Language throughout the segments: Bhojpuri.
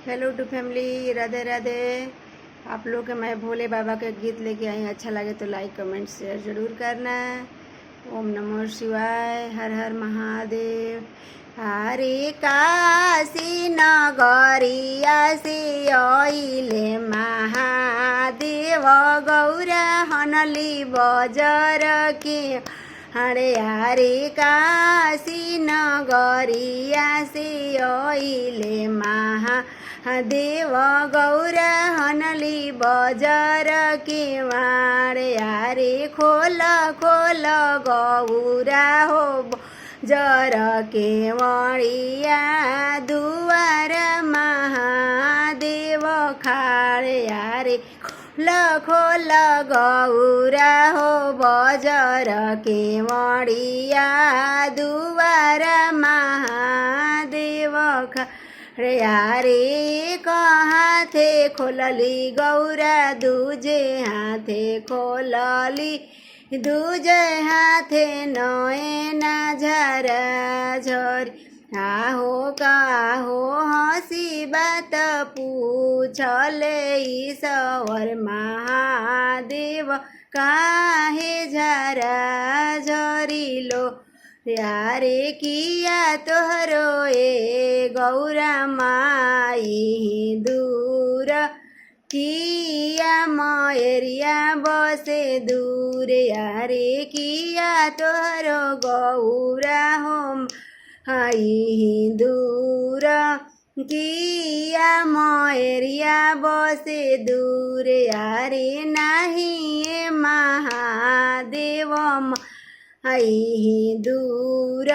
Hello to family, Radhe Radhe. आप लोग के मैं भोले बाबा के गीत लेके आई। अच्छा लगे तो लाइक कमेंट शेयर जरूर करना। ओम नमो शिवाय, हर हर महादेव। हरे काशी नगरिया से आइले महादेव, गौरा हनली बजर के। हरे हरे काशी नगरिया से आइले महादेव, गौरा हनली बजर के मारे। हरे खोल खोल गौरा हो जर के मणिया, दुआर महादेव खाड़े। हरे खोल गौरा हो बजर के मणिया, दुआर महादेव खाड़े। हरे हाथे खोलली गौरा, दूजे हाथे खोलली, दूजे हाथे नयना झरा झरी। आहो काहो हसी बात पूछले ईश्वर महादेव, काहे झरा झरिलो। यारे किया तोहरो ए गौरा माई दूर, किया मयरिया बसे दूर। यारे किया तोहरो गौरा हो आई दूर, किया मयरिया बसे दूर। यारे नाही महादेव आई दूर,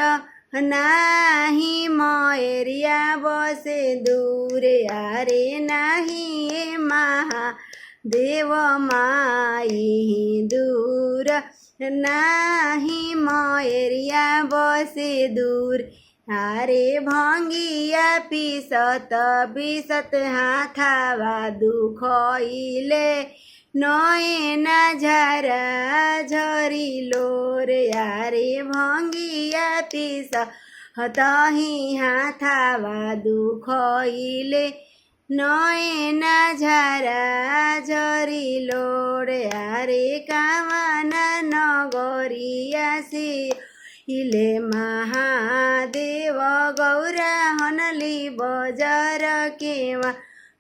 नाही मयरिया बसे दूर। यारे नाही महादेव माई दूर, नाही मयरिया बसे दूर। हरे भंगिया पिसत पिसत हाथावा दुखइले, नयना झरा झरिलो रे। यारे भंगिया पिसत ही हाथावा दुखइले, नयना झरा झरिलो रे। यारे कामना नगरिया से इले महादेव, गौरा हनली बजर के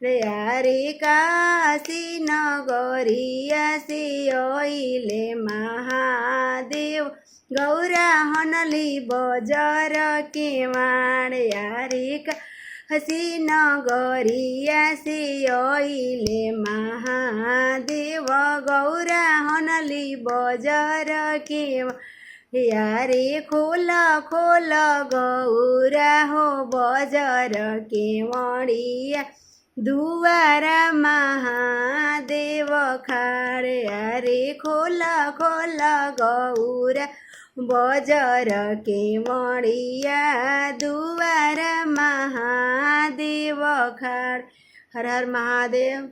रे। यारे काशी नगरिया से आइले महादेव, गौरा हनली बजर के मारे। यारे काशी नगरिया से आइले महादेव, गौरा हनली बजर के। यारे खोल खोल गौरा हो बजर के मणिया, दुआर महादेव खाड़े। यारे खोल खोल गौरा बजर के मणिया, दुआर महादेव खाड़। हर हर महादेव।